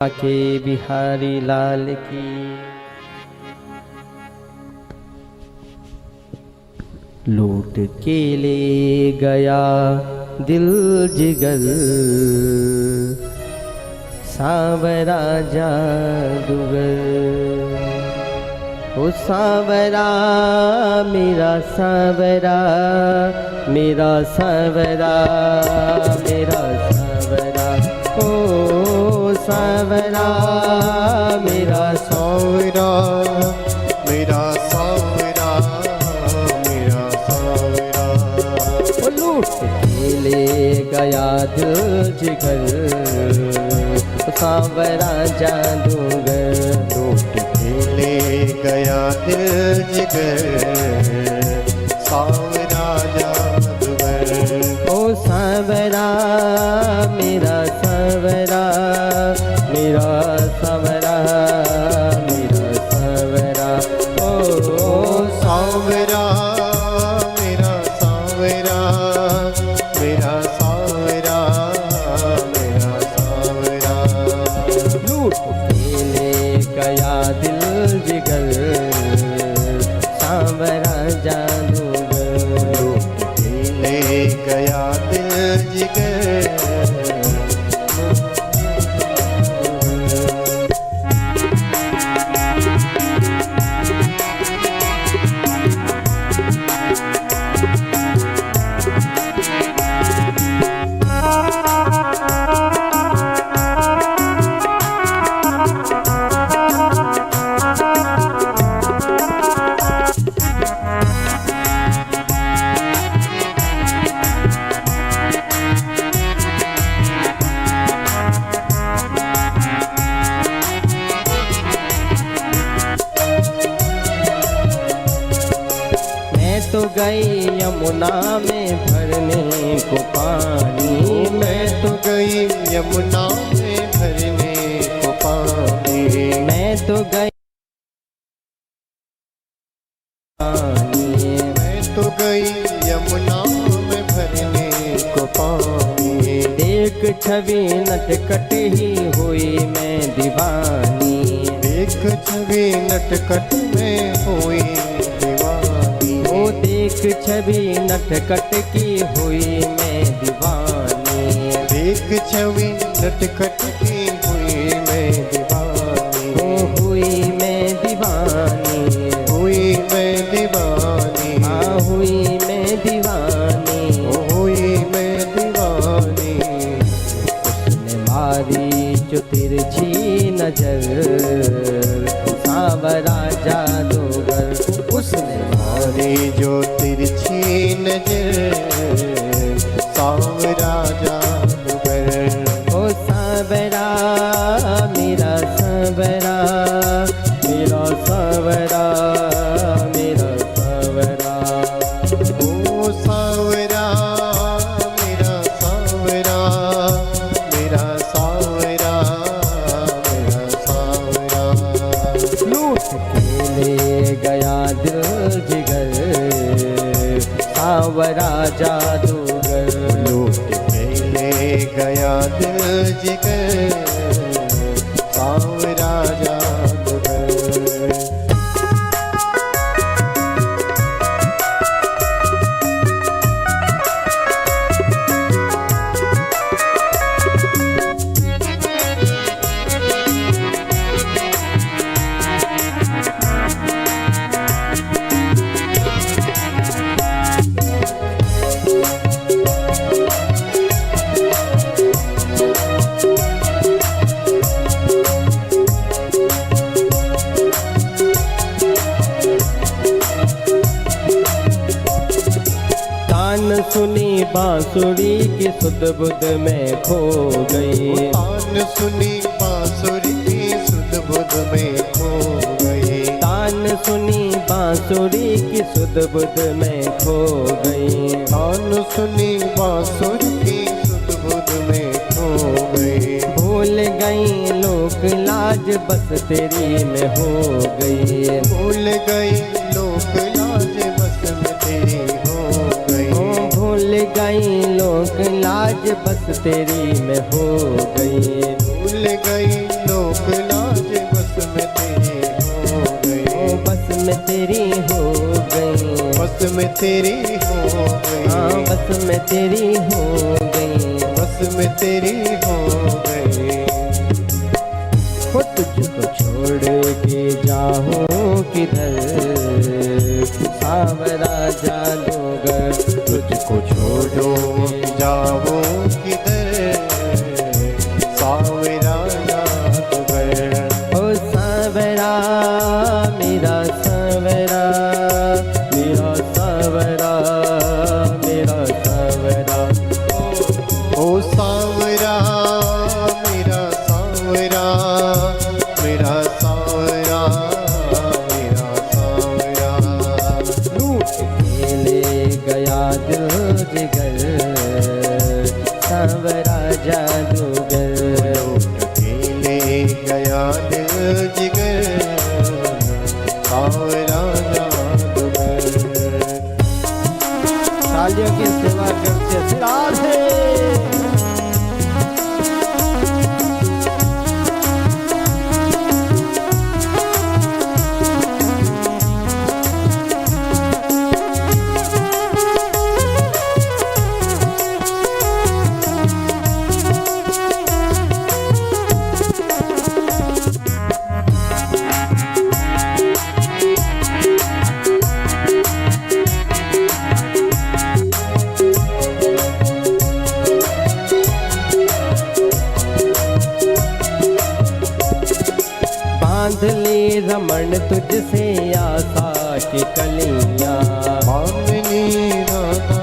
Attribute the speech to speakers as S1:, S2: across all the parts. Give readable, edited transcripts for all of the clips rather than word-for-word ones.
S1: के बिहारी लाल की। लूट के ले गया दिल जिगर सावरा जादूगर। ओ सावरा मेरा सावरा, मेरा सावरा, मेरा सावरा, ओ सावरा मेरा सावरा,
S2: मेरा सावरा, मेरा सावरा।
S1: ओ लूट के ले गया दिल जिगर सावरा जादूगर।
S2: लूट के ले गया दिल जिगर सावरा जादूगर।
S1: ओ सावरा मेरा सावरा, मेरा सावरा, मेरा सावरा, ओ
S2: सावरा मेरा सावरा, मेरा सावरा, मेरा सावरा।
S1: लूट के ले गया दिल जिगर सावरा जादूगर।
S2: लूट के ले गया दिल जिगर।
S1: तो गई यमुना में भरने को पानी।
S2: मैं तो गई यमुना में भरने को पानी।
S1: मैं तो गई पानी।
S2: मैं तो गई यमुना में भरने को पानी।
S1: देख छवि नटखट ही हुई मैं दीवानी।
S2: देख छवि नटखट में हुई दीवानी।
S1: ओ देख छवि नटखट की हुई मैं दीवानी।
S2: देख छवि नटखट की हुई मैं दीवानी।
S1: ओ हुई मैं दीवानी।
S2: हुई मैं दीवानी।
S1: हाँ हुई मैं दीवानी।
S2: ओ हुई मैं दीवानी।
S1: उसने मारी जो तिरछी नजर सावरा जादूगर। उसने
S2: मारी जो तिरछी नजर सावरा जादूगर।
S1: ओ सावरा मेरा सावरा, मेरा सावरा, मेरा सावरा,
S2: ओ सावरा मेरा सावरा, मेरा सावरा, मेरा सावरा।
S1: लूट के ले गया दिल जिगर सावरा जादूगर।
S2: लूट के ले गया दिल जिगर सावरा जादूगर।
S1: तान सुनी बांसुरी की सुध बुध में खो गई।
S2: तान सुनी बांसुरी की सुध बुध में खो गई।
S1: तान सुनी बांसुरी की सुध बुध में खो गई।
S2: तान सुनी बांसुरी की सुध बुध में खो गई।
S1: भूल गई लोक लाज बस तेरी में हो गई।
S2: भूल गई लोक लाज बस में तेरी हो गई।
S1: भूल गई लोक लाज बस तेरी में हो गई।
S2: भूल गई लोक लोक लाज बस में तेरी हो गई,
S1: बस में तेरी हो गई,
S2: बस में तेरी हो गई,
S1: हाँ बस में तेरी हो गई,
S2: बस में तेरी हो गई।
S1: वो तुझको छोड़ के जाऊं किधर, सावरा जादूगर
S2: तुझको छोड़ो जाओ किधर, सावरा जादूगर।
S1: ओ सावरा मेरा सावरा, मेरा सावरा, मेरा सावरा,
S2: ओ सावरा मेरा सावरा, मेरा सावरा, मेरा सावरा।
S1: लूट के ले गया दिल जिगर, सावरा जादूगर,
S2: लूट के ले गया दिल जिगर, सावरा जादूगर।
S1: तालियों की सेवा करते राधे। बांध ले रमण तुझसे आशा की कलियां,
S2: बांधनी राधा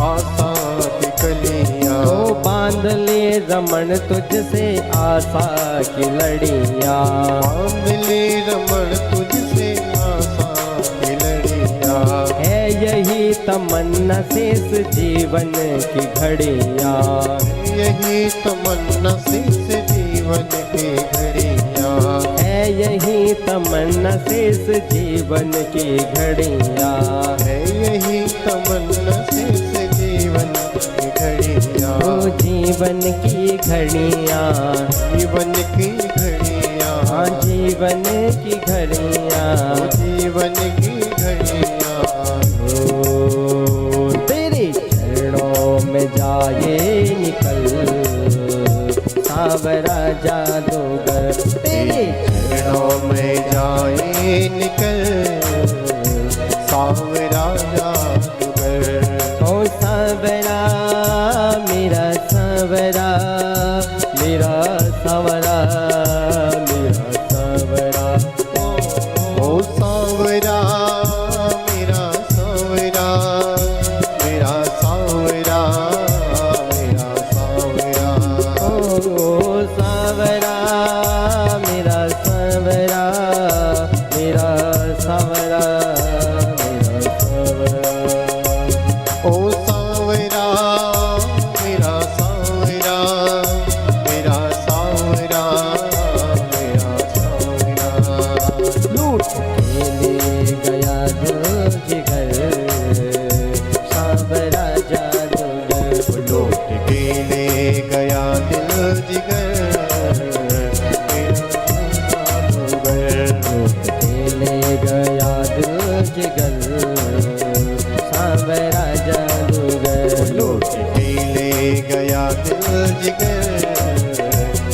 S2: आशा की कलियां,
S1: ओ बांध ले रमण तुझसे आशा की लड़ियां,
S2: बांध ले रमण तुझसे आशा की लड़ियां।
S1: है यही तमन्ना शेष जीवन की घड़ियां,
S2: यही तमन्ना शेष जीवन की घड़ियां,
S1: है यही तमन्ना शेष जीवन की घड़ियां,
S2: है यही तमन्ना शेष जीवन की घड़ियां।
S1: ओ जीवन की घड़ियां,
S2: जीवन की घड़ियां,
S1: हाँ जीवन की घड़ियां,
S2: जीवन की घड़ियां।
S1: ओ तेरे चरणों में जाए निकल, सावरा जादूगर तेरे
S2: चरणों में जाए निकल, सावरा जादूगर।
S1: ओ सावरा मेरा सावरा, मेरा सावरा, मेरा सावरा,
S2: ओ सावरा मेरा सावरा, मेरा सावरा, मेरा सावरा।
S1: ओ सावरा मेरा सावरा, मेरा सावरा, मेरा सावरा,
S2: ओ सावरा मेरा सावरा, मेरा सावरा, मेरा सावरा।
S1: लूट के ले गया दिल जिगर, सावरा जादूगर,
S2: लौट के ले गया दिल जिगर,
S1: लूट के ले गया दिल जिगर, सावरा जादूगर,
S2: लौट के ले गया दिल जिगर,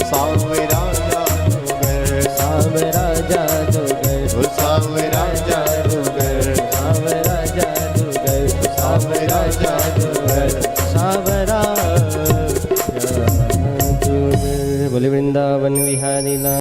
S2: सावरा जादूगर।
S1: सावरा जादूगर,
S2: ओ सावरा जादूगर,
S1: सावरा जादूगर, सावरा जादूगर, सावरा जादूगर। बोले वृंदावन विहारी लाल।